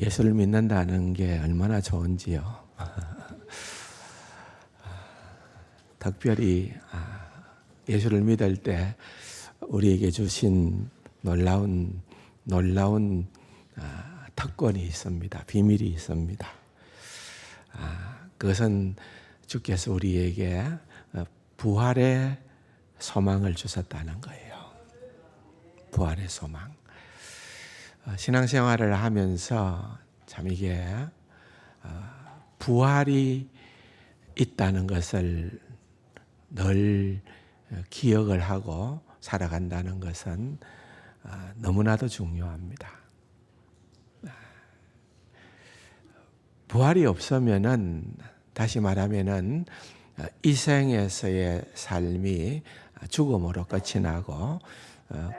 예수를 믿는다는 게 얼마나 좋은지요. 특별히 예수를 믿을 때 우리에게 주신 놀라운 특권이 있습니다. 비밀이 있습니다. 그것은 주께서 우리에게 부활의 소망을 주셨다는 거예요. 부활의 소망. 신앙생활을 하면서 참 이게 부활이 있다는 것을 늘 기억을 하고 살아간다는 것은 너무나도 중요합니다. 부활이 없으면은, 다시 말하면은 이 생에서의 삶이 죽음으로 끝이 나고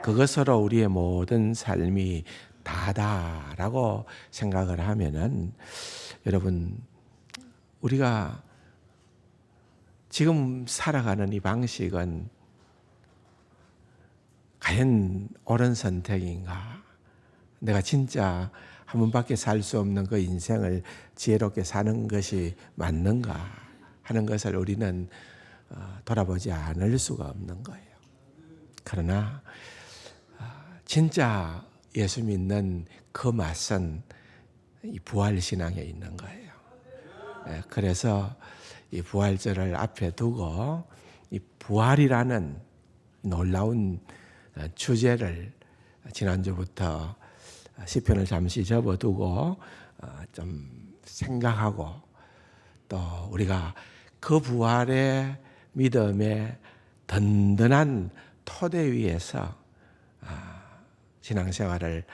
그것으로 우리의 모든 삶이 다다라고 생각을 하면은, 여러분, 우리가 지금 살아가는 이 방식은 과연 옳은 선택인가? 내가 진짜 한 번밖에 살 수 없는 그 인생을 지혜롭게 사는 것이 맞는가 하는 것을 우리는 돌아보지 않을 수가 없는 거예요. 그러나 진짜 예수 믿는 그 맛은 이 부활신앙에 있는 거예요. 그래서 이 부활절을 앞에 두고 이 부활이라는 놀라운 주제를 지난주부터 시편을 잠시 접어두고 좀 생각하고, 또 우리가 그 부활의 믿음의 든든한 토대 위에서 신앙생활을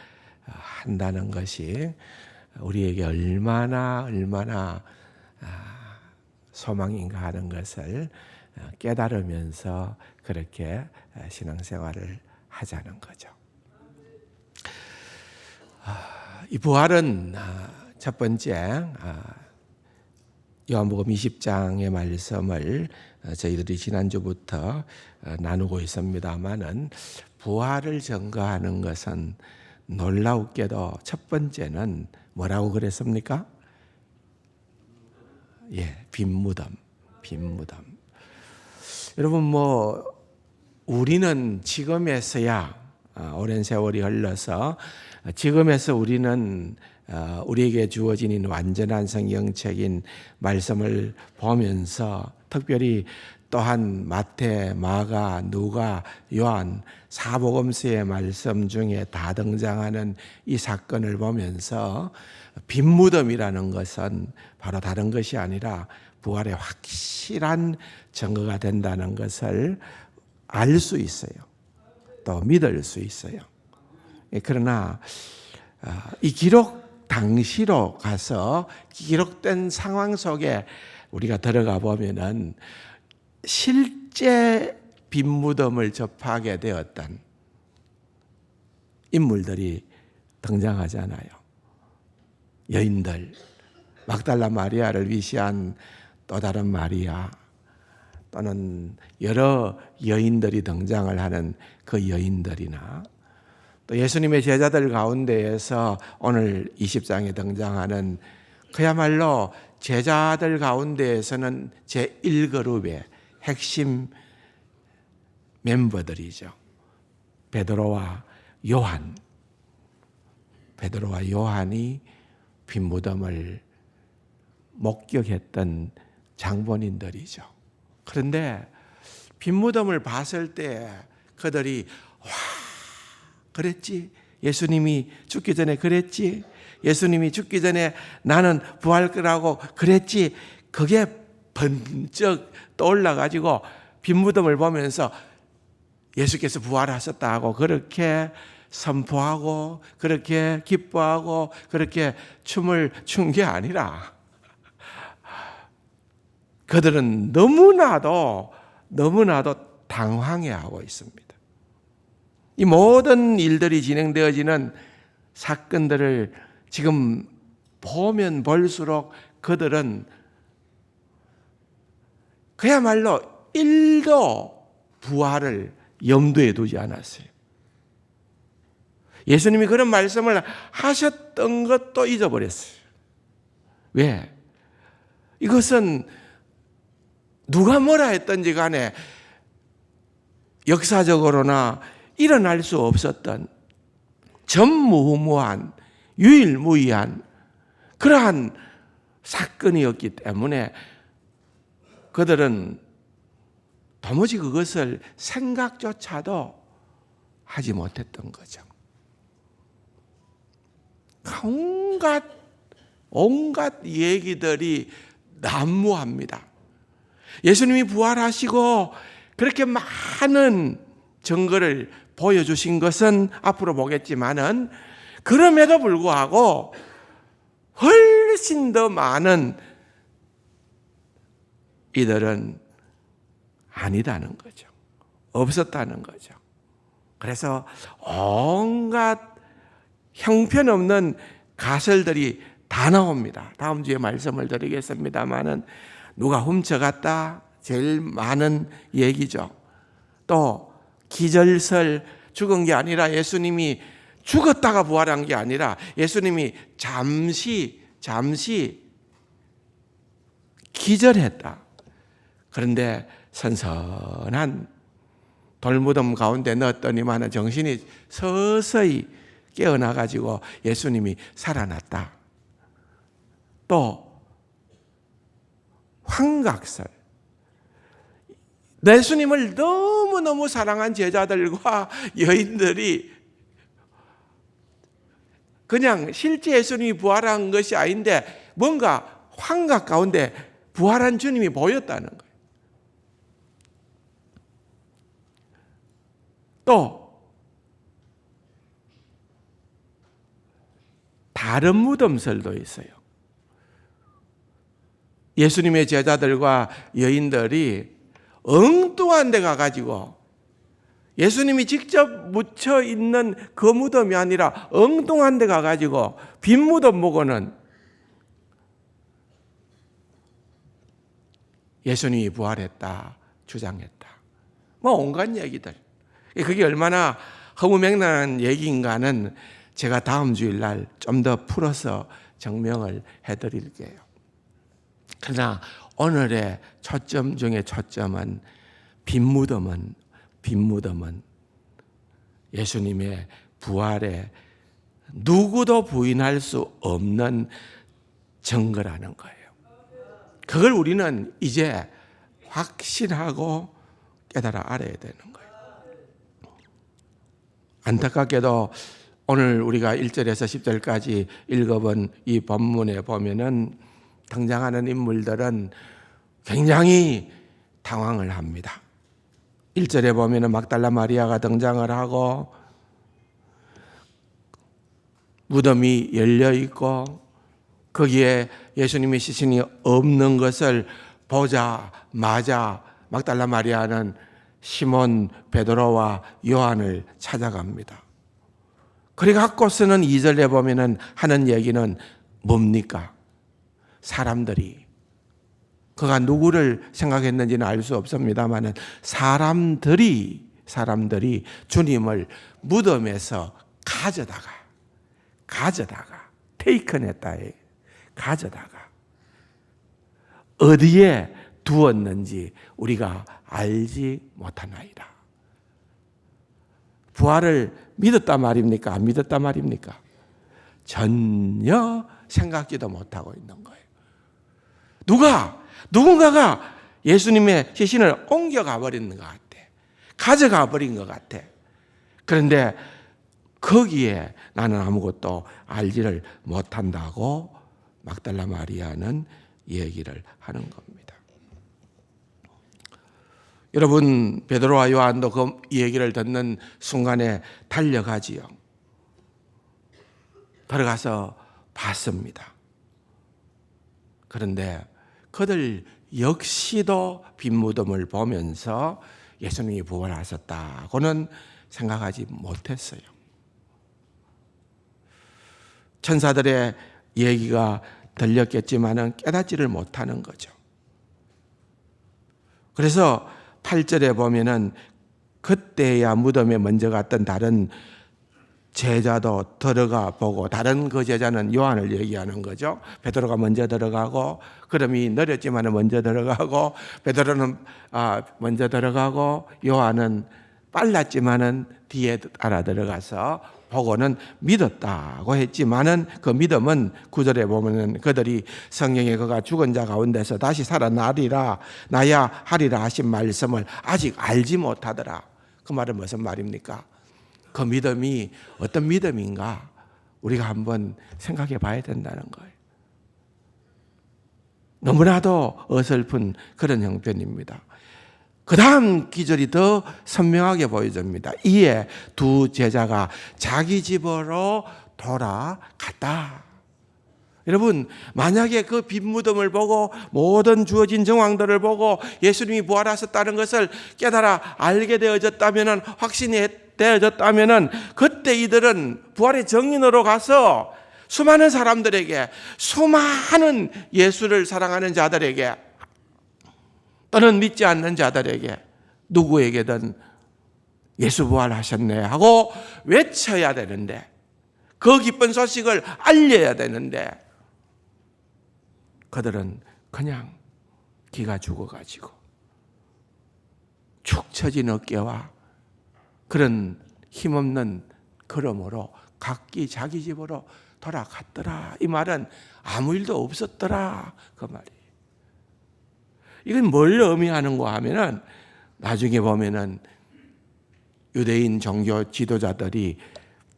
한다는 것이 우리에게 얼마나 소망인가 하는 것을 깨달으면서 그렇게 신앙생활을 하자는 거죠. 이 부활은 첫 번째 요한복음 20장의 말씀을 저희들이 지난주부터 나누고 있습니다만은, 부활을 증거하는 것은 놀라웠게도 첫 번째는 뭐라고 그랬습니까? 빈 무덤. 여러분, 우리는 지금에서야 오랜 세월이 흘러서 지금에서 우리는 우리에게 주어진 완전한 성경책인 말씀을 보면서, 특별히 또한 마태, 마가, 누가, 요한 사복음서의 말씀 중에 다 등장하는 이 사건을 보면서 빈 무덤이라는 것은 바로 다른 것이 아니라 부활의 확실한 증거가 된다는 것을 알 수 있어요. 또 믿을 수 있어요. 그러나 이 기록 당시로 가서 기록된 상황 속에 우리가 들어가 보면은 실제 빈 무덤을 접하게 되었던 인물들이 등장하잖아요. 여인들, 막달라 마리아를 위시한 또 다른 마리아, 또는 여러 여인들이 등장을 하는 그 여인들이나, 또 예수님의 제자들 가운데에서 오늘 20장에 등장하는 그야말로 제자들 가운데에서는 제1그룹의 핵심 멤버들이죠. 베드로와 요한이 빈 무덤을 목격했던 장본인들이죠. 그런데 빈 무덤을 봤을 때 그들이 그랬지? 예수님이 죽기 전에 그랬지? 예수님이 죽기 전에 나는 부활할 거라고 그랬지? 그게 번쩍 떠올라가지고 빈 무덤을 보면서 예수께서 부활하셨다고 그렇게 선포하고, 그렇게 기뻐하고, 그렇게 춤을 춘 게 아니라, 그들은 너무나도 당황해하고 있습니다. 이 모든 일들이 진행되어지는 사건들을 지금 보면 볼수록 그들은 그야말로 1도 부활을 염두에 두지 않았어요. 예수님이 그런 말씀을 하셨던 것도 잊어버렸어요. 왜? 이것은 누가 뭐라 했던지 간에 역사적으로나 일어날 수 없었던 전무후무한 유일무이한 그러한 사건이었기 때문에 그들은 도무지 그것을 생각조차도 하지 못했던 거죠. 온갖 얘기들이 난무합니다. 예수님이 부활하시고 그렇게 많은 증거를 보여주신 것은 앞으로 보겠지만은 그럼에도 불구하고 훨씬 더 많은 이들은 아니다는 거죠. 없었다는 거죠. 그래서 온갖 형편없는 가설들이 다 나옵니다. 다음 주에 말씀을 드리겠습니다만은 누가 훔쳐갔다 제일 많은 얘기죠. 또 기절설 죽은 게 아니라 예수님이 죽었다가 부활한 게 아니라 예수님이 잠시 기절했다. 그런데 선선한 돌무덤 가운데 넣었더니만 정신이 서서히 깨어나가지고 예수님이 살아났다. 또 환각설. 예수님을 너무너무 사랑한 제자들과 여인들이 그냥 실제 예수님이 부활한 것이 아닌데 뭔가 환각 가운데 부활한 주님이 보였다는 거예요. 또 다른 무덤설도 있어요. 예수님의 제자들과 여인들이 엉뚱한 데 가가지고 예수님이 직접 묻혀 있는 그 무덤이 아니라 엉뚱한 데 가가지고 빈 무덤 보고는 예수님이 부활했다 주장했다. 뭐 온갖 얘기들. 그게 얼마나 허무맹랑한 얘기인가는 제가 다음 주일날 좀 더 풀어서 정명을 해드릴게요. 그러나 오늘의 초점 중에 초점은 빈 무덤은 예수님의 부활에 누구도 부인할 수 없는 증거라는 거예요. 그걸 우리는 이제 확신하고 깨달아 알아야 되는 거예요. 안타깝게도 오늘 우리가 1절에서 10절까지 읽어본 이 본문에 보면은 등장하는 인물들은 굉장히 당황을 합니다. 1절에 보면은 막달라 마리아가 등장을 하고 무덤이 열려 있고 거기에 예수님의 시신이 없는 것을 보자마자 막달라 마리아는 시몬 베드로와 요한을 찾아갑니다. 그래 갖고서는 2절에 보면은 하는 얘기는 뭡니까? 사람들이 그가 누구를 생각했는지는 알 수 없습니다만은 사람들이 주님을 무덤에서 가져다가 테이큰했다. 가져다가 어디에 두었는지 우리가 알지 못하나이다. 부활을 믿었단 말입니까? 안 믿었단 말입니까? 전혀 생각지도 못하고 있는 거예요. 누군가가 예수님의 시신을 옮겨가 버리는 것 같아. 가져가 버린 것 같아. 그런데 거기에 나는 아무것도 알지를 못한다고 막달라 마리아는 얘기를 하는 겁니다. 여러분, 베드로와 요한도 그 얘기를 듣는 순간에 달려가지요. 들어가서 봤습니다. 그런데 그들 역시도 빈 무덤을 보면서 예수님이 부활하셨다고는 생각하지 못했어요. 천사들의 얘기가 들렸겠지만은 깨닫지를 못하는 거죠. 그래서 8절에 보면은 그때야 무덤에 먼저 갔던 다른 제자도 들어가 보고, 다른 그 제자는 요한을 얘기하는 거죠. 베드로가 먼저 들어가고, 걸음이 느렸지만 먼저 들어가고, 베드로는 먼저 들어가고, 요한은 빨랐지만은 뒤에 따라 들어가서 보고는 믿었다고 했지만은 그 믿음은 9절에 보면은 그들이 성령에 그가 죽은 자 가운데서 다시 살아나리라 나야 하리라 하신 말씀을 아직 알지 못하더라. 그 말은 무슨 말입니까? 그 믿음이 어떤 믿음인가 우리가 한번 생각해 봐야 된다는 거예요. 너무나도 어설픈 그런 형편입니다. 그 다음 기절이 더 선명하게 보여집니다. 이에 두 제자가 자기 집으로 돌아갔다. 여러분, 만약에 그 빈 무덤을 보고 모든 주어진 정황들을 보고 예수님이 부활하셨다는 것을 깨달아 알게 되어졌다면, 확신이 되어졌다면, 그때 이들은 부활의 정인으로 가서 수많은 사람들에게, 수많은 예수를 사랑하는 자들에게, 또는 믿지 않는 자들에게, 누구에게든 예수 부활하셨네 하고 외쳐야 되는데, 그 기쁜 소식을 알려야 되는데, 그들은 그냥 기가 죽어가지고 축 처진 어깨와 그런 힘없는 걸음으로 각기 자기 집으로 돌아갔더라. 이 말은 아무 일도 없었더라, 그 말이에요. 이건 뭘 의미하는가 하면은, 나중에 보면은 유대인 종교 지도자들이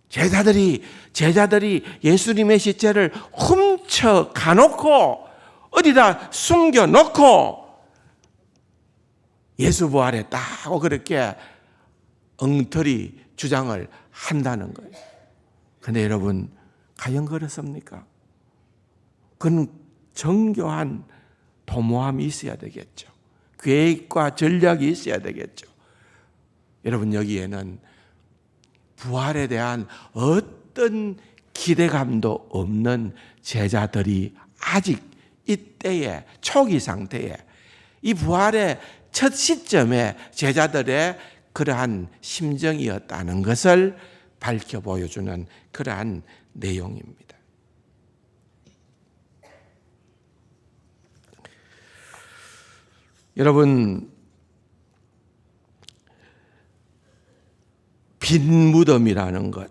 제자들이 예수님의 시체를 훔쳐 가놓고 어디다 숨겨놓고 예수 부활했다고 그렇게 엉터리 주장을 한다는 거예요. 그런데 여러분, 과연 그렇습니까? 그건 정교한 도모함이 있어야 되겠죠. 계획과 전략이 있어야 되겠죠. 여러분, 여기에는 부활에 대한 어떤 기대감도 없는 제자들이 아직 이때의 초기 상태에, 이 부활의 첫 시점에 제자들의 그러한 심정이었다는 것을 밝혀 보여주는 그러한 내용입니다. 여러분, 빈 무덤이라는 것,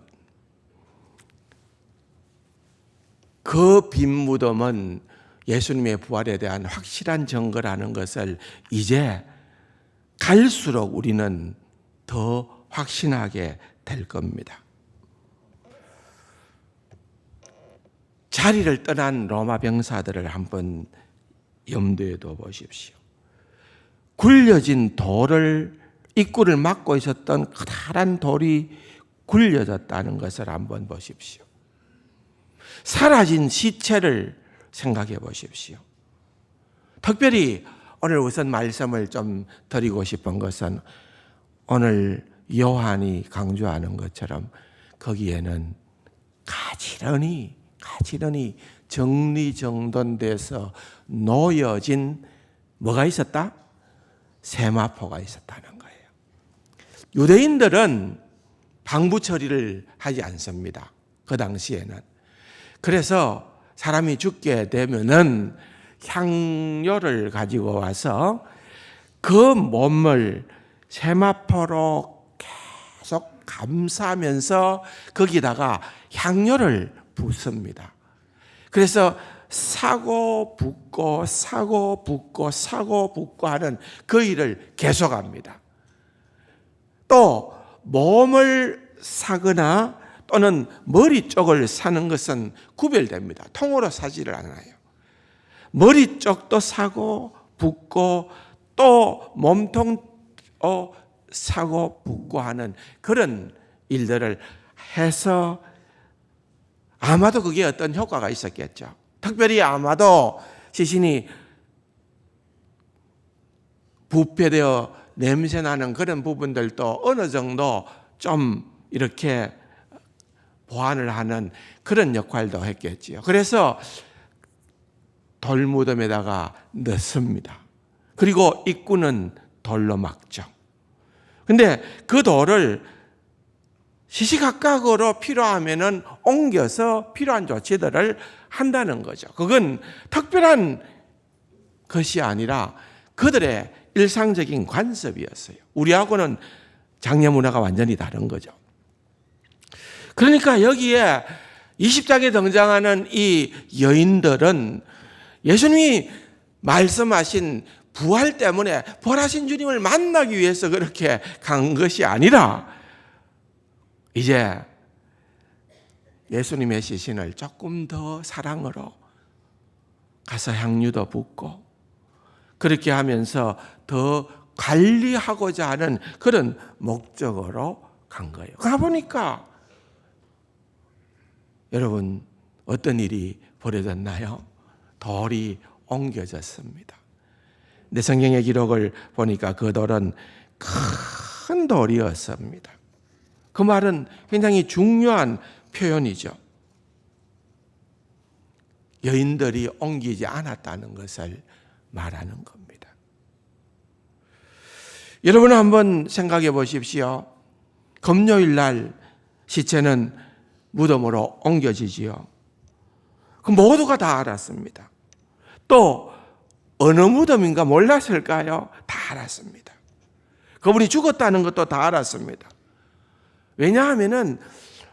그 빈 무덤은 예수님의 부활에 대한 확실한 증거라는 것을 이제 갈수록 우리는 더 확신하게 될 겁니다. 자리를 떠난 로마 병사들을 한번 염두에 둬 보십시오. 굴려진 돌을, 입구를 막고 있었던 커다란 돌이 굴려졌다는 것을 한번 보십시오. 사라진 시체를 생각해 보십시오. 특별히 오늘 우선 말씀을 좀 드리고 싶은 것은, 오늘 요한이 강조하는 것처럼 거기에는 가지런히 정리정돈돼서 놓여진 뭐가 있었다? 세마포가 있었다는 거예요. 유대인들은 방부 처리를 하지 않습니다. 그 당시에는. 그래서 사람이 죽게 되면은 향료를 가지고 와서 그 몸을 세마포로 계속 감싸면서 거기다가 향료를 붓습니다. 그래서 사고 붓고 하는 그 일을 계속합니다. 또 몸을 사거나 또는 머리 쪽을 사는 것은 구별됩니다. 통으로 사지를 않아요. 머리 쪽도 사고 붓고 또 몸통 사고 붓고 하는 그런 일들을 해서 아마도 그게 어떤 효과가 있었겠죠. 특별히 아마도 시신이 부패되어 냄새나는 그런 부분들도 어느 정도 좀 이렇게 보완을 하는 그런 역할도 했겠지요. 그래서 돌무덤에다가 넣습니다. 그리고 입구는 돌로 막죠. 근데 그 돌을 시시각각으로 필요하면은 옮겨서 필요한 조치들을 한다는 거죠. 그건 특별한 것이 아니라 그들의 일상적인 관습이었어요. 우리하고는 장례 문화가 완전히 다른 거죠. 그러니까 여기에 20장에 등장하는 이 여인들은 예수님이 말씀하신 부활 때문에 부활하신 주님을 만나기 위해서 그렇게 간 것이 아니라 이제 예수님의 시신을 조금 더 사랑으로 가서 향유도 붓고 그렇게 하면서 더 관리하고자 하는 그런 목적으로 간 거예요. 가보니까 여러분 어떤 일이 벌어졌나요? 돌이 옮겨졌습니다. 근데 성경의 기록을 보니까 그 돌은 큰 돌이었습니다. 그 말은 굉장히 중요한 표현이죠. 여인들이 옮기지 않았다는 것을 말하는 겁니다. 여러분 한번 생각해 보십시오. 금요일 날 시체는 무덤으로 옮겨지지요. 그 모두가 다 알았습니다. 또 어느 무덤인가 몰랐을까요? 다 알았습니다. 그분이 죽었다는 것도 다 알았습니다. 왜냐하면은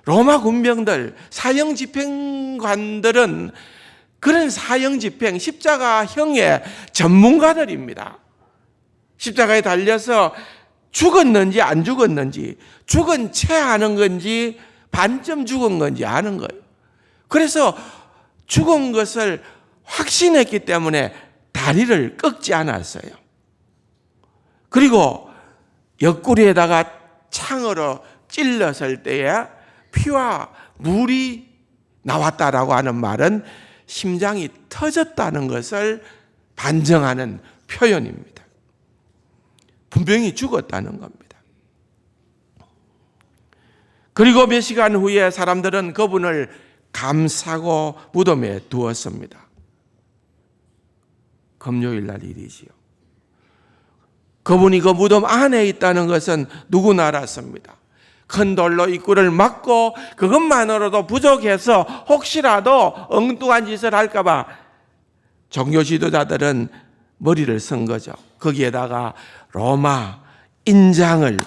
로마 군병들, 사형 집행관들은 그런 사형 집행, 십자가형의 전문가들입니다. 십자가에 달려서 죽었는지 안 죽었는지, 죽은 채 하는 건지 반쯤 죽은 건지 아는 거예요. 그래서 죽은 것을 확신했기 때문에 다리를 꺾지 않았어요. 그리고 옆구리에다가 창으로 찔렀을 때에 피와 물이 나왔다라고 하는 말은 심장이 터졌다는 것을 반증하는 표현입니다. 분명히 죽었다는 겁니다. 그리고 몇 시간 후에 사람들은 그분을 감싸고 무덤에 두었습니다. 금요일 날 일이지요. 그분이 그 무덤 안에 있다는 것은 누구나 알았습니다. 큰 돌로 입구를 막고 그것만으로도 부족해서 혹시라도 엉뚱한 짓을 할까 봐 종교 지도자들은 머리를 쓴 거죠. 거기에다가 로마 인장을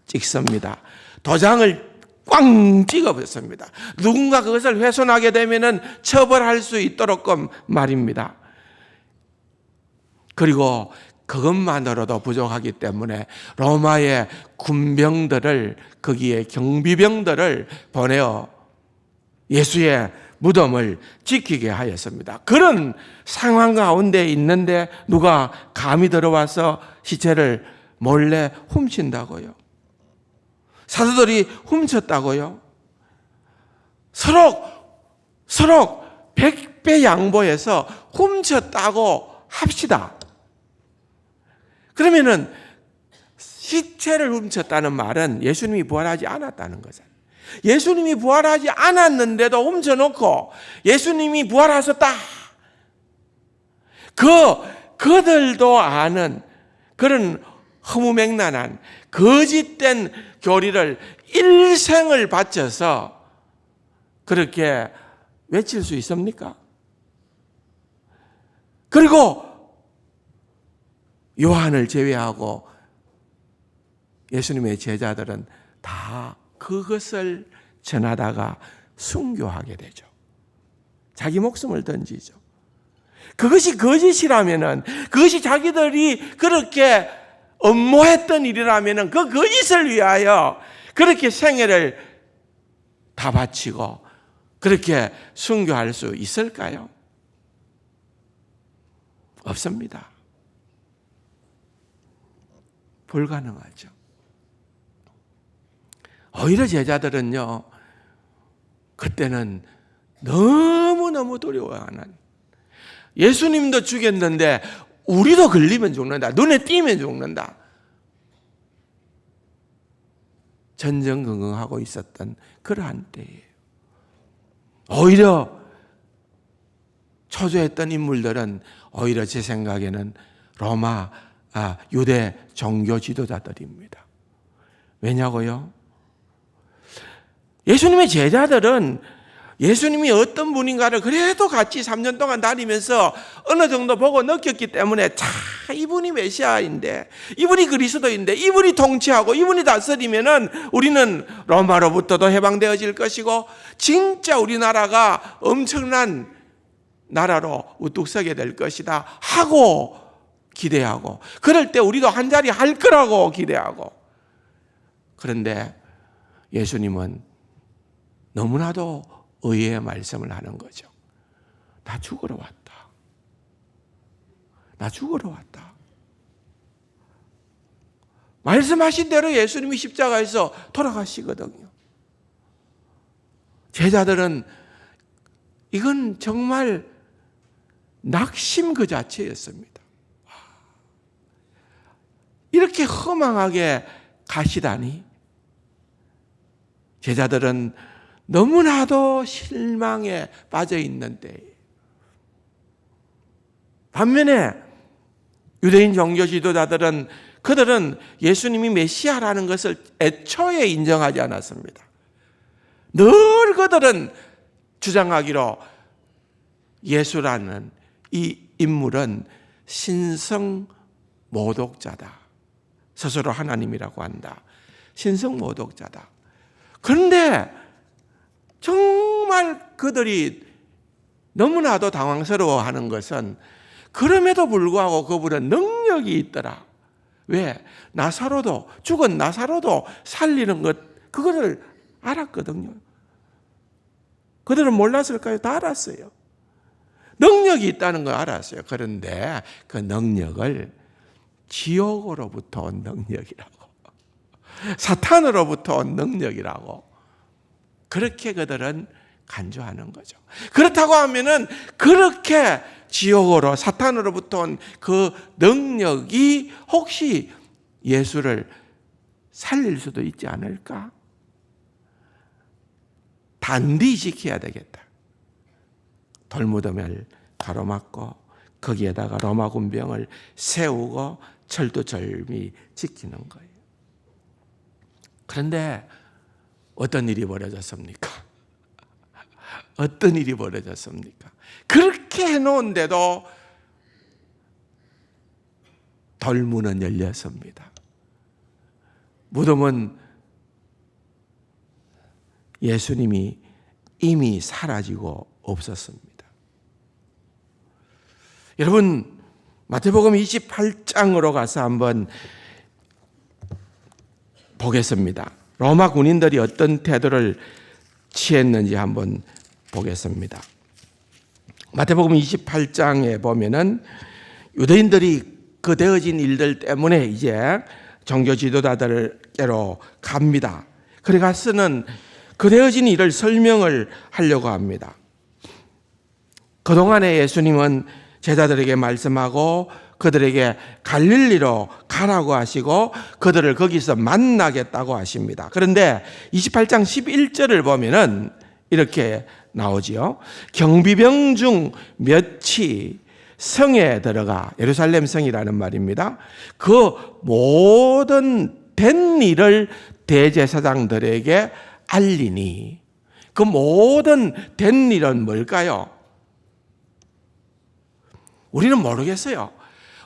찍습니다. 도장을 꽝 찍어버렸습니다. 누군가 그것을 훼손하게 되면은 처벌할 수 있도록 말입니다. 그리고 그것만으로도 부족하기 때문에 로마의 군병들을 거기에 경비병들을 보내어 예수의 무덤을 지키게 하였습니다. 그런 상황 가운데 있는데 누가 감히 들어와서 시체를 몰래 훔친다고요? 사도들이 훔쳤다고요? 서로 100배 양보해서 훔쳤다고 합시다. 그러면은 시체를 훔쳤다는 말은 예수님이 부활하지 않았다는 거잖아요. 예수님이 부활하지 않았는데도 훔쳐놓고 예수님이 부활하셨다. 그들도 아는 그런 허무맹랑한 거짓된 교리를 일생을 바쳐서 그렇게 외칠 수 있습니까? 그리고 요한을 제외하고 예수님의 제자들은 다 그것을 전하다가 순교하게 되죠. 자기 목숨을 던지죠. 그것이 거짓이라면은, 그것이 자기들이 그렇게 엄모했던 일이라면은 그 거짓을 위하여 그렇게 생애를 다 바치고 그렇게 순교할 수 있을까요? 없습니다. 불가능하죠. 오히려 제자들은요, 그때는 너무너무 두려워하는, 예수님도 죽였는데 우리도 걸리면 죽는다, 눈에 띄면 죽는다, 전전긍긍하고 있었던 그러한 때예요. 오히려 초조했던 인물들은 오히려 제 생각에는 유대 종교 지도자들입니다. 왜냐고요? 예수님의 제자들은 예수님이 어떤 분인가를 그래도 같이 3년 동안 다니면서 어느 정도 보고 느꼈기 때문에 이분이 메시아인데, 이분이 그리스도인데, 이분이 통치하고 이분이 다스리면은 우리는 로마로부터도 해방되어질 것이고 진짜 우리나라가 엄청난 나라로 우뚝 서게 될 것이다 하고 기대하고, 그럴 때 우리도 한 자리 할 거라고 기대하고. 그런데 예수님은 너무나도 의의 말씀을 하는 거죠. 나 죽으러 왔다. 나 죽으러 왔다. 말씀하신 대로 예수님이 십자가에서 돌아가시거든요. 제자들은 이건 정말 낙심 그 자체였습니다. 이렇게 허망하게 가시다니. 제자들은 너무나도 실망에 빠져 있는데, 반면에 유대인 종교 지도자들은 그들은 예수님이 메시아라는 것을 애초에 인정하지 않았습니다. 늘 그들은 주장하기로 예수라는 이 인물은 신성 모독자다. 스스로 하나님이라고 한다. 신성 모독자다. 그런데 정말 그들이 너무나도 당황스러워하는 것은 그럼에도 불구하고 그분은 능력이 있더라. 왜? 나사로도, 죽은 나사로도 살리는 것, 그거를 알았거든요. 그들은 몰랐을까요? 다 알았어요. 능력이 있다는 걸 알았어요. 그런데 그 능력을 지옥으로부터 온 능력이라고, 사탄으로부터 온 능력이라고 그렇게 그들은 간주하는 거죠. 그렇다고 하면은 그렇게 지옥으로, 사탄으로부터 온 그 능력이 혹시 예수를 살릴 수도 있지 않을까? 단디 지켜야 되겠다. 돌무덤을 가로막고 거기에다가 로마 군병을 세우고 철두철미 지키는 거예요. 그런데 어떤 일이 벌어졌습니까? 어떤 일이 벌어졌습니까? 그렇게 해놓은데도 돌문은 열렸습니다. 무덤은 예수님이 이미 사라지고 없었습니다. 여러분, 마태복음 28장으로 가서 한번 보겠습니다. 로마 군인들이 어떤 태도를 취했는지 한번 보겠습니다. 마태복음 28장에 보면은 유대인들이 그 되어진 일들 때문에 이제 종교 지도자들께로 갑니다. 그래 가서는 그 되어진 일을 설명을 하려고 합니다. 그동안에 예수님은 제자들에게 말씀하고 그들에게 갈릴리로 가라고 하시고 그들을 거기서 만나겠다고 하십니다. 그런데 28장 11절을 보면은 이렇게 나오지요. 경비병 중 몇이 성에 들어가, 예루살렘 성이라는 말입니다. 그 모든 된 일을 대제사장들에게 알리니, 그 모든 된 일은 뭘까요? 우리는 모르겠어요.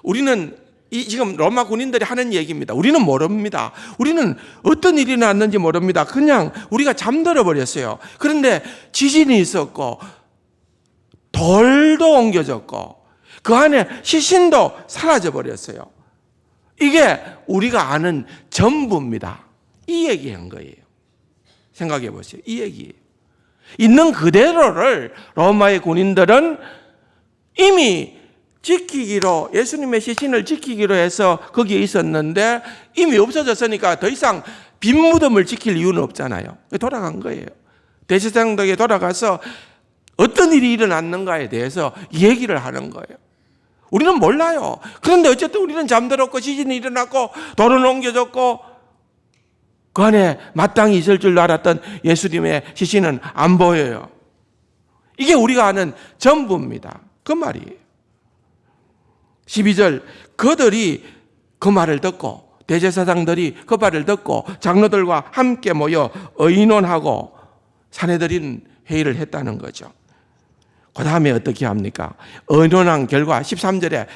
우리는 지금 로마 군인들이 하는 얘기입니다. 우리는 모릅니다. 우리는 어떤 일이 났는지 모릅니다. 그냥 우리가 잠들어 버렸어요. 그런데 지진이 있었고 돌도 옮겨졌고 그 안에 시신도 사라져 버렸어요. 이게 우리가 아는 전부입니다. 이 얘기한 거예요. 생각해 보세요. 이 얘기예요. 있는 그대로를 로마의 군인들은 이미 지키기로, 예수님의 시신을 지키기로 해서 거기에 있었는데 이미 없어졌으니까 더 이상 빈 무덤을 지킬 이유는 없잖아요. 돌아간 거예요. 대제사장들에게 돌아가서 어떤 일이 일어났는가에 대해서 얘기를 하는 거예요. 우리는 몰라요. 그런데 어쨌든 우리는 잠들었고 지진이 일어났고 돌은 옮겨졌고 그 안에 마땅히 있을 줄 알았던 예수님의 시신은 안 보여요. 이게 우리가 아는 전부입니다. 그 말이에요. 12절, 그들이 그 말을 듣고, 대제사장들이 그 말을 듣고 장로들과 함께 모여 의논하고 사내들인 회의를 했다는 거죠. 그 다음에 어떻게 합니까? 의논한 결과 13절에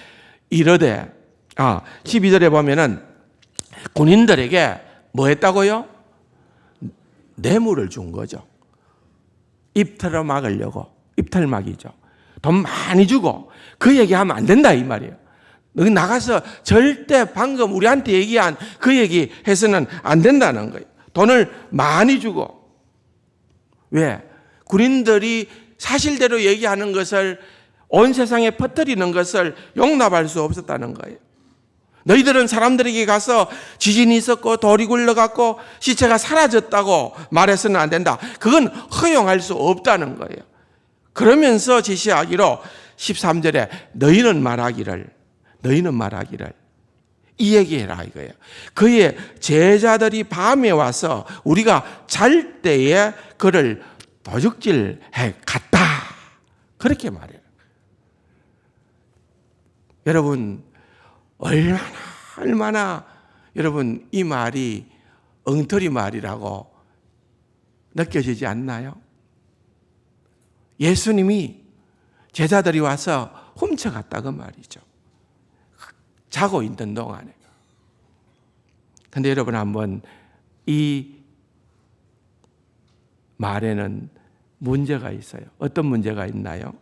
이르되 12절에 보면은 군인들에게 뭐 했다고요? 뇌물을 준 거죠. 입틀을 막으려고. 입틀막이죠. 돈 많이 주고 그 얘기하면 안 된다 이 말이에요. 너희 나가서 절대 방금 우리한테 얘기한 그 얘기 해서는 안 된다는 거예요. 돈을 많이 주고. 왜? 군인들이 사실대로 얘기하는 것을 온 세상에 퍼뜨리는 것을 용납할 수 없었다는 거예요. 너희들은 사람들에게 가서 지진이 있었고 돌이 굴러갔고 시체가 사라졌다고 말해서는 안 된다. 그건 허용할 수 없다는 거예요. 그러면서 지시하기로 13절에 너희는 말하기를 이 얘기해라 이거예요. 그의 제자들이 밤에 와서 우리가 잘 때에 그를 도적질해 갔다. 그렇게 말해요. 여러분 얼마나 여러분 이 말이 엉터리 말이라고 느껴지지 않나요? 예수님이 제자들이 와서 훔쳐갔다고 말이죠. 자고 있던 동안에. 근데 여러분 한번 이 말에는 문제가 있어요. 어떤 문제가 있나요?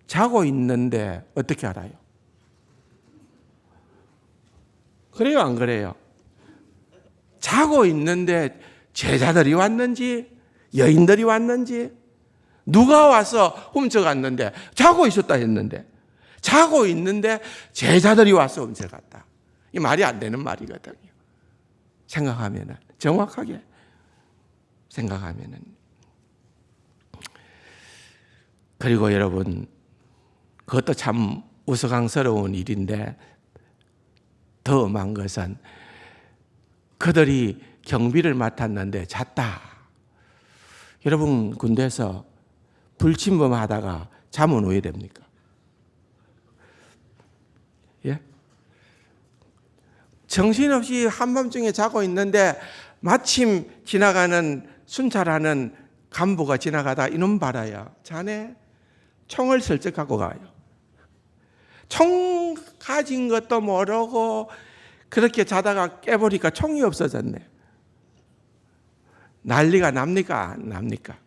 자고 있는데 어떻게 알아요? 그래요, 안 그래요? 자고 있는데 제자들이 왔는지 여인들이 왔는지 누가 와서 훔쳐갔는데 자고 있었다 했는데 자고 있는데 제자들이 와서 훔쳐갔다. 이 말이 안 되는 말이거든요. 생각하면은 정확하게 생각하면은. 그리고 여러분 그것도 참 우스꽝스러운 일인데 더 엄한 것은 그들이 경비를 맡았는데 잤다. 여러분 군대에서 불침범하다가 잠은 왜 됩니까? 예? 정신없이 한밤중에 자고 있는데 마침 지나가는 순찰하는 간부가 지나가다 이놈 봐라야 자네 총을 슬쩍 갖고 가요. 총 가진 것도 모르고 그렇게 자다가 깨보니까 총이 없어졌네. 난리가 납니까? 안 납니까?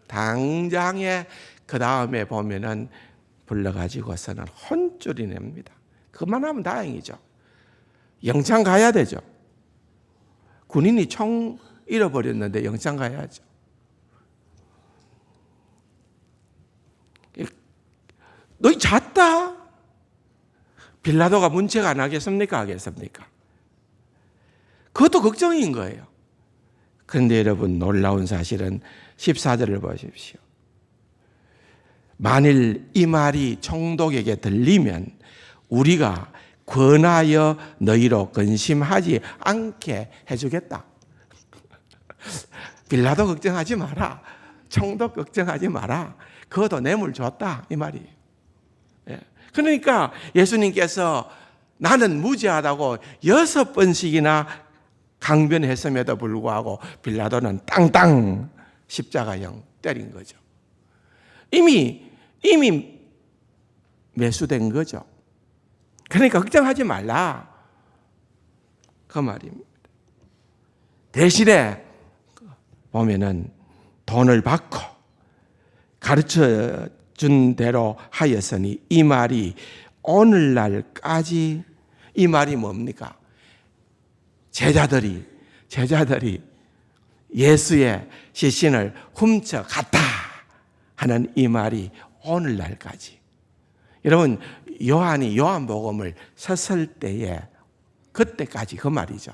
당장에 그 다음에 보면은 불러가지고서는 혼쭐이 냅니다. 그만하면 다행이죠. 영창 가야 되죠. 군인이 총 잃어버렸는데 영창 가야죠. 너희 잤다? 빌라도가 문책 안 하겠습니까? 하겠습니까? 그것도 걱정인 거예요. 그런데 여러분 놀라운 사실은 14절을 보십시오. 만일 이 말이 총독에게 들리면 우리가 권하여 너희로 근심하지 않게 해주겠다. 빌라도 걱정하지 마라. 총독 걱정하지 마라. 그것도 뇌물 줬다 이 말이에요. 그러니까 예수님께서 나는 무죄하다고 6번씩이나 강변했음에도 불구하고 빌라도는 땅땅 십자가형 때린 거죠. 이미 매수된 거죠. 그러니까 걱정하지 말라 그 말입니다. 대신에 보면은 돈을 받고 가르쳐 준 대로 하였으니 이 말이 오늘날까지 이 말이 뭡니까? 제자들이 예수의 시신을 훔쳐갔다 하는 이 말이 오늘날까지. 여러분 요한이 요한복음을 썼을 때에 그때까지 그 말이죠.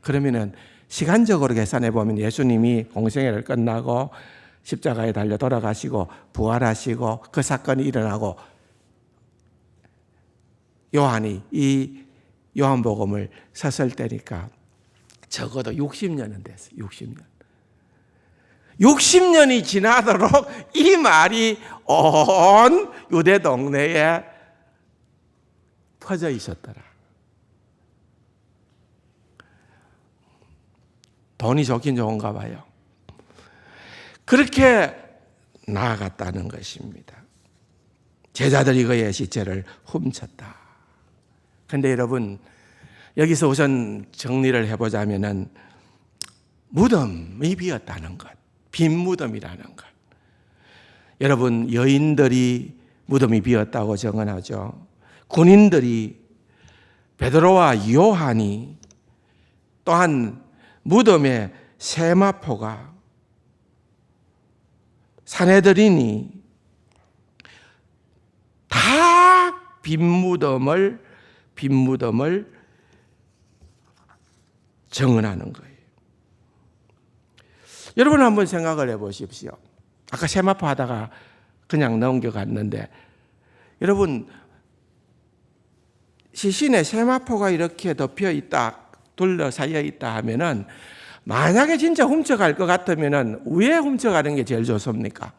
그러면은 시간적으로 계산해 보면 예수님이 공생애를 끝나고 십자가에 달려 돌아가시고 부활하시고 그 사건이 일어나고 요한이 이 요한복음을 썼을 때니까 적어도 60년은 됐어요. 60년. 60년이 지나도록 이 말이 온 유대 동네에 퍼져 있었더라. 돈이 좋긴 좋은가 봐요. 그렇게 나아갔다는 것입니다. 제자들이 그의 시체를 훔쳤다. 그런데 여러분, 여기서 우선 정리를 해보자면은 무덤이 비었다는 것, 빈 무덤이라는 것. 여러분, 여인들이 무덤이 비었다고 증언하죠. 군인들이, 베드로와 요한이, 또한 무덤에 세마포가, 산헤드린이 다 빈 무덤을 증언하는 거예요. 여러분 한번 생각을 해보십시오. 아까 세마포 하다가 그냥 넘겨갔는데, 여러분 시신에 세마포가 이렇게 덮여 있다, 둘러싸여 있다 하면은, 만약에 진짜 훔쳐갈 것 같으면은 왜 훔쳐가는 게 제일 좋습니까?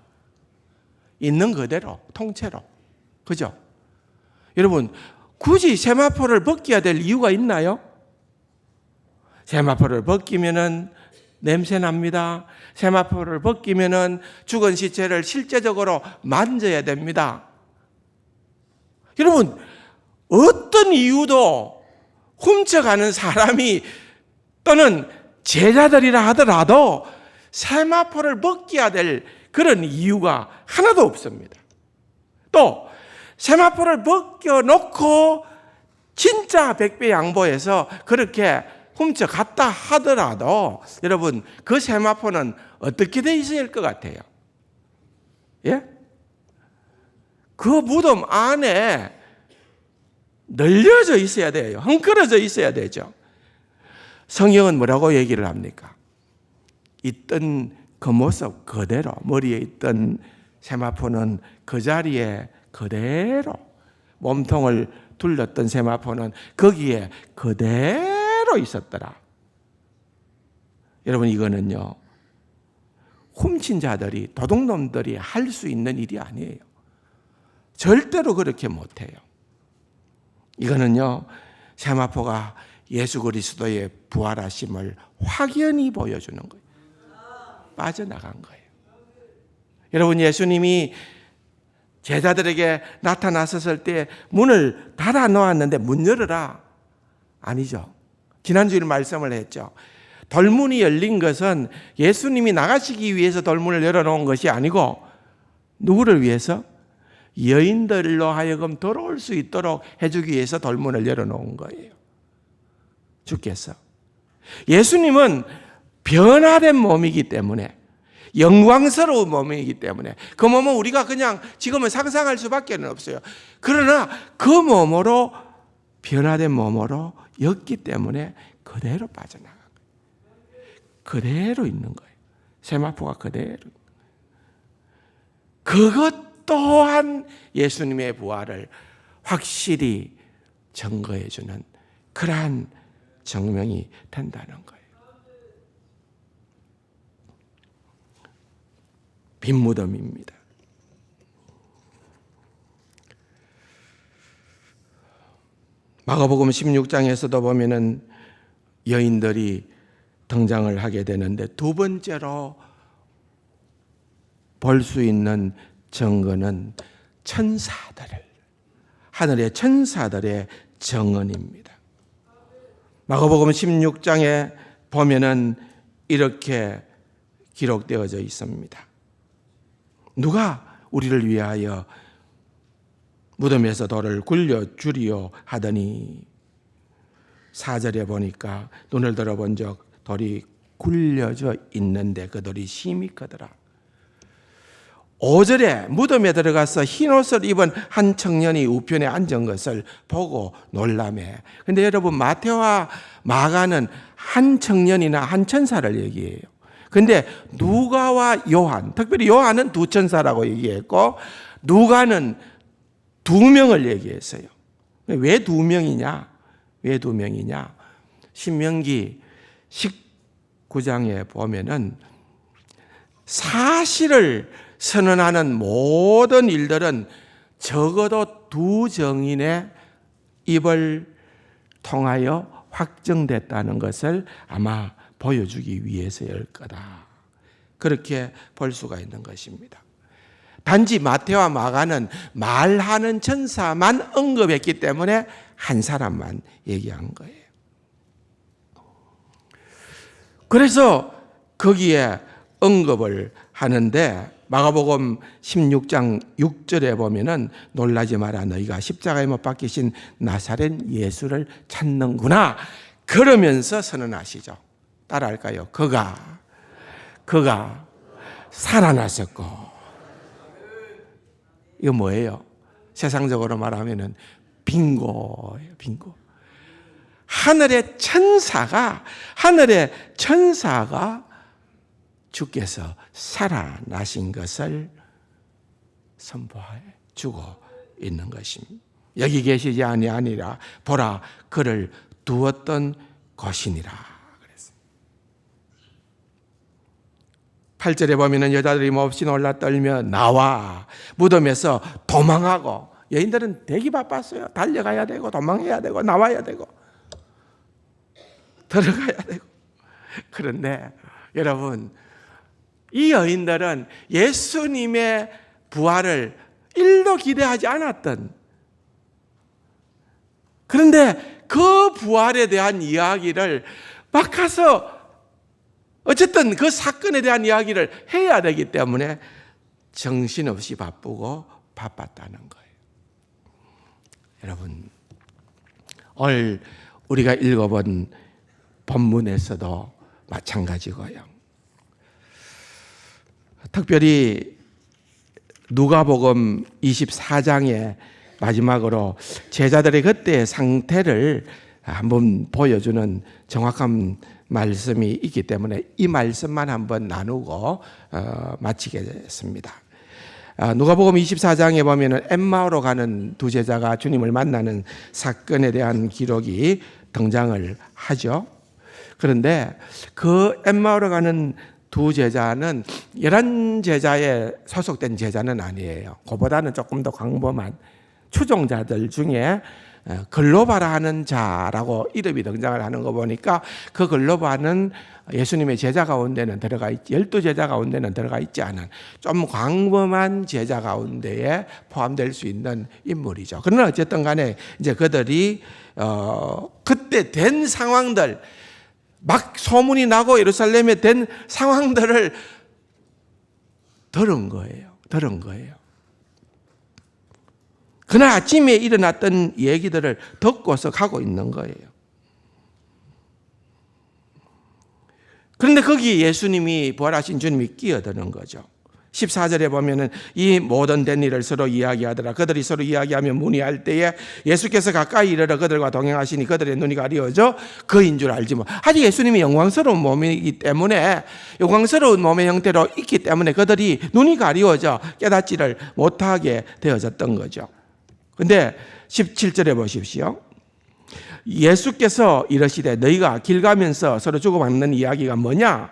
있는 그대로, 통째로. 그죠? 여러분, 굳이 세마포를 벗겨야 될 이유가 있나요? 세마포를 벗기면은 냄새 납니다. 세마포를 벗기면은 죽은 시체를 실제적으로 만져야 됩니다. 여러분, 어떤 이유도 훔쳐가는 사람이 또는 제자들이라 하더라도 세마포를 벗겨야 될 그런 이유가 하나도 없습니다. 또 세마포를 벗겨놓고 진짜 백배 양보해서 그렇게 훔쳐갔다 하더라도 여러분, 그 세마포는 어떻게 돼 있어야 할 것 같아요? 예? 그 무덤 안에 널려져 있어야 돼요. 헝클어져 있어야 되죠. 성경은 뭐라고 얘기를 합니까? 있던 그 모습 그대로, 머리에 있던 세마포는 그 자리에 그대로, 몸통을 둘렀던 세마포는 거기에 그대로 있었더라. 여러분, 이거는요, 훔친 자들이, 도둑놈들이 할 수 있는 일이 아니에요. 절대로 그렇게 못해요. 이거는요, 세마포가 예수 그리스도의 부활하심을 확연히 보여주는 거예요. 빠져나간 거예요. 여러분, 예수님이 제자들에게 나타났었을 때 문을 닫아 놓았는데 문 열어라. 아니죠. 지난주에 말씀을 했죠. 돌문이 열린 것은 예수님이 나가시기 위해서 돌문을 열어놓은 것이 아니고 누구를 위해서? 여인들로 하여금 들어올 수 있도록 해주기 위해서 돌문을 열어놓은 거예요. 주께서. 예수님은 변화된 몸이기 때문에, 영광스러운 몸이기 때문에 그 몸은 우리가 그냥 지금은 상상할 수밖에 없어요. 그러나 그 몸으로, 변화된 몸으로 였기 때문에 그대로 빠져나간 거예요. 그대로 있는 거예요. 세마포가 그대로. 그것 또한 예수님의 부활을 확실히 증거해 주는 그러한 증명이 된다는 거예요. 빈 무덤입니다. 마가복음 16장에서도 보면은 여인들이 등장을 하게 되는데, 두 번째로 볼 수 있는 증거는 하늘의 천사들의 증언입니다. 마가복음 16장에 보면은 이렇게 기록되어져 있습니다. 누가 우리를 위하여 무덤에서 돌을 굴려주리요 하더니, 4절에 보니까 눈을 들어본 적 돌이 굴려져 있는데 그 돌이 심히 크더라. 5절에 무덤에 들어가서 흰옷을 입은 한 청년이 우편에 앉은 것을 보고 놀라매. 근데 여러분, 마태와 마가는 한 청년이나 한 천사를 얘기해요. 근데 누가와 요한, 특별히 요한은 두 천사라고 얘기했고 누가는 2명을 얘기했어요. 왜 2명이냐? 왜 2명이냐? 신명기 19장에 보면은 사실을 선언하는 모든 일들은 적어도 2증인의 입을 통하여 확정됐다는 것을 아마 보여주기 위해서일 거다. 그렇게 볼 수가 있는 것입니다. 단지 마태와 마가는 말하는 천사만 언급했기 때문에 한 사람만 얘기한 거예요. 그래서 거기에 언급을 하는데 마가복음 16장 6절에 보면은 놀라지 마라 너희가 십자가에 못 박히신 나사렛 예수를 찾는구나 그러면서 선언하시죠. 따라할까요? 그가 살아나셨고. 이거 뭐예요? 세상적으로 말하면은 빙고예요. 빙고. 하늘의 천사가 주께서 살아나신 것을 선포해 주고 있는 것입니다. 여기 계시지 아니하니라 보라 그를 두었던 것이니라 그랬어요. 8절에 보면은 여자들이 몹시 놀라 떨며 나와 무덤에서 도망하고 여인들은 되게 바빴어요. 달려가야 되고 도망해야 되고 나와야 되고 들어가야 되고. 그런데 여러분 이 여인들은 예수님의 부활을 1도 기대하지 않았던, 그런데 그 부활에 대한 이야기를 막 가서 어쨌든 그 사건에 대한 이야기를 해야 되기 때문에 정신없이 바쁘고 바빴다는 거예요. 여러분 오늘 우리가 읽어본 본문에서도 마찬가지고요. 특별히 누가복음 24장의 마지막으로 제자들의 그때의 상태를 한번 보여주는 정확한 말씀이 있기 때문에 이 말씀만 한번 나누고 마치겠습니다. 누가복음 24장에 보면은 엠마오로 가는 두 제자가 주님을 만나는 사건에 대한 기록이 등장을 하죠. 그런데 그 엠마오로 가는 두 제자는 11제자에 소속된 제자는 아니에요. 그보다는 조금 더 광범한 추종자들 중에 글로바라 하는 자라고 이름이 등장을 하는 거 보니까 그 글로바는 예수님의 제자 가운데는 들어가 있지, 12제자 가운데는 들어가 있지 않은 좀 광범한 제자 가운데에 포함될 수 있는 인물이죠. 그러나 어쨌든 간에 이제 그들이 그때 된 상황들, 막 소문이 나고 예루살렘에 된 상황들을 들은 거예요. 그날 아침에 일어났던 얘기들을 듣고서 가고 있는 거예요. 그런데 거기 예수님이 부활하신 주님이 끼어드는 거죠. 14절에 보면은 이 모든 된 일을 서로 이야기하더라. 그들이 서로 이야기하며 문의할 때에 예수께서 가까이 이르러 그들과 동행하시니 그들의 눈이 가리워져 그인 줄 알지 뭐. 아직 예수님이 영광스러운 몸이기 때문에, 영광스러운 몸의 형태로 있기 때문에 그들이 눈이 가리워져 깨닫지를 못하게 되어졌던 거죠. 근데 17절에 보십시오. 예수께서 이러시되 너희가 길 가면서 서로 주고받는 이야기가 뭐냐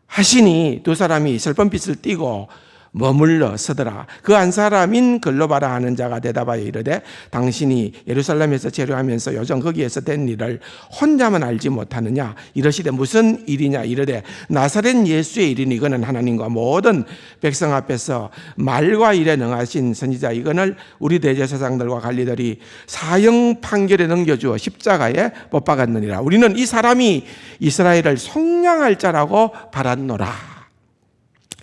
하시니 두 사람이 슬픈 빛을 띠고 머물러 서더라. 그 한 사람인 글로바라 하는 자가 대답하여 이르되 당신이 예루살렘에서 체류하면서 요즘 거기에서 된 일을 혼자만 알지 못하느냐. 이러시되 무슨 일이냐. 이르되 나사렛 예수의 일이니 이거는 하나님과 모든 백성 앞에서 말과 일에 능하신 선지자, 이거를 우리 대제사장들과 관리들이 사형 판결에 넘겨주어 십자가에 못 박았느니라. 우리는 이 사람이 이스라엘을 속량할 자라고 바랐노라.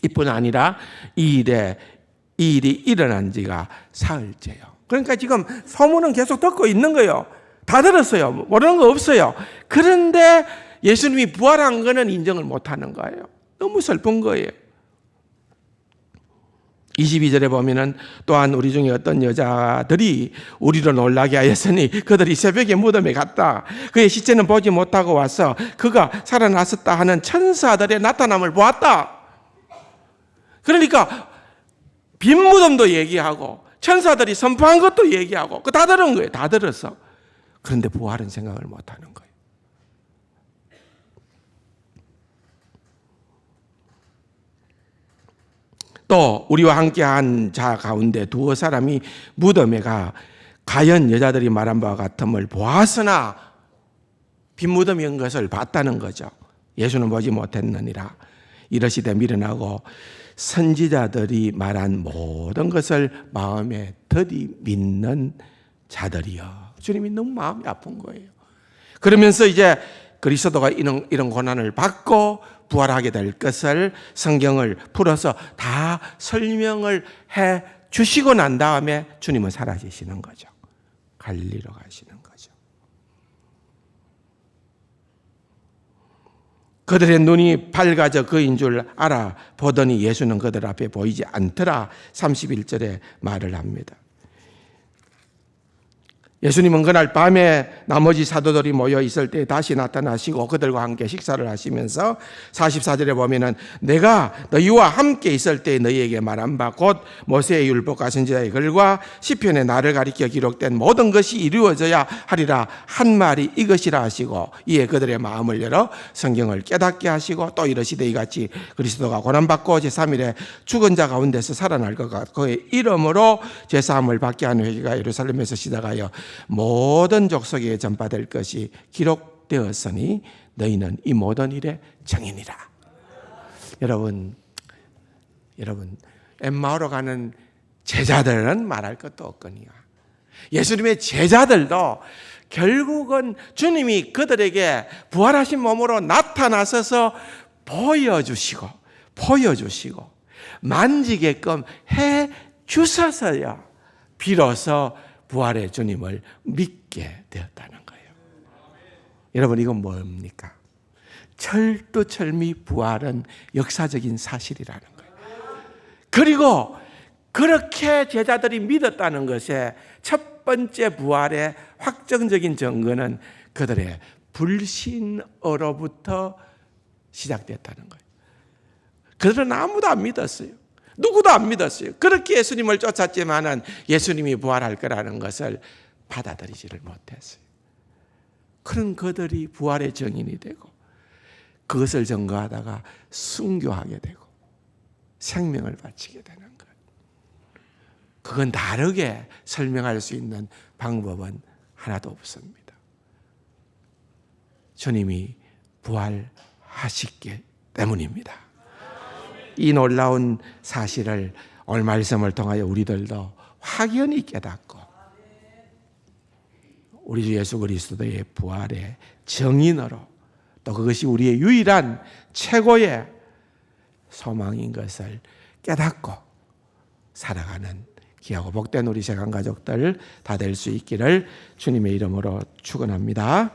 이뿐 아니라 이 일이 일어난 지가 사흘째요. 그러니까 지금 소문은 계속 듣고 있는 거예요. 다 들었어요. 모르는 거 없어요. 그런데 예수님이 부활한 거는 인정을 못하는 거예요. 너무 슬픈 거예요. 22절에 보면은 또한 우리 중에 어떤 여자들이 우리를 놀라게 하였으니 그들이 새벽에 무덤에 갔다. 그의 시체는 보지 못하고 와서 그가 살아났었다 하는 천사들의 나타남을 보았다. 그러니까 빈 무덤도 얘기하고 천사들이 선포한 것도 얘기하고 그 다 들은 거예요. 다 들었어. 그런데 부활은 생각을 못하는 거예요. 또 우리와 함께한 자 가운데 두어 사람이 무덤에 가 과연 여자들이 말한 바와 같음을 보았으나 빈 무덤인 것을 봤다는 거죠. 예수는 보지 못했느니라. 이러시되 미련하고 선지자들이 말한 모든 것을 마음에 들이믿는 자들이여. 주님이 너무 마음이 아픈 거예요. 그러면서 이제 그리스도가 이런 고난을 받고 부활하게 될 것을 성경을 풀어서 다 설명을 해 주시고 난 다음에 주님은 사라지시는 거죠. 갈릴리로 가시는 거죠. 그들의 눈이 밝아져 그인 줄 알아보더니 예수는 그들 앞에 보이지 않더라. 31절에 말을 합니다. 예수님은 그날 밤에 나머지 사도들이 모여 있을 때 다시 나타나시고 그들과 함께 식사를 하시면서 44절에 보면은 내가 너희와 함께 있을 때 너희에게 말한 바 곧 모세의 율법과 선지자의 글과 시편에 나를 가리켜 기록된 모든 것이 이루어져야 하리라 한 말이 이것이라 하시고 이에 그들의 마음을 열어 성경을 깨닫게 하시고 또 이러시되 이같이 그리스도가 고난받고 제3일에 죽은 자 가운데서 살아날 것 같고 그의 이름으로 제사함을 받게 하는 회개가 예루살렘에서 시작하여 모든 족속에 전파될 것이 기록되었으니 너희는 이 모든 일의 증인이라. 여러분 엠마오로 가는 제자들은 말할 것도 없거니와 예수님의 제자들도 결국은 주님이 그들에게 부활하신 몸으로 나타나셔서 보여주시고 만지게끔 해 주셔서야 비로소 부활의 주님을 믿게 되었다는 거예요. 여러분 이건 뭡니까? 철두철미 부활은 역사적인 사실이라는 거예요. 그리고 그렇게 제자들이 믿었다는 것의 첫 번째 부활의 확정적인 증거는 그들의 불신으로부터 시작됐다는 거예요. 그들은 아무도 안 믿었어요. 누구도 안 믿었어요. 그렇게 예수님을 쫓았지만은 예수님이 부활할 거라는 것을 받아들이지를 못했어요. 그런 그들이 부활의 증인이 되고 그것을 증거하다가 순교하게 되고 생명을 바치게 되는 것. 그건 다르게 설명할 수 있는 방법은 하나도 없습니다. 주님이 부활하시기 때문입니다. 이 놀라운 사실을 오늘 말씀을 통하여 우리들도 확연히 깨닫고 우리 주 예수 그리스도의 부활의 증인으로 또 그것이 우리의 유일한 최고의 소망인 것을 깨닫고 살아가는 귀하고 복된 우리 세간 가족들 다 될 수 있기를 주님의 이름으로 축원합니다.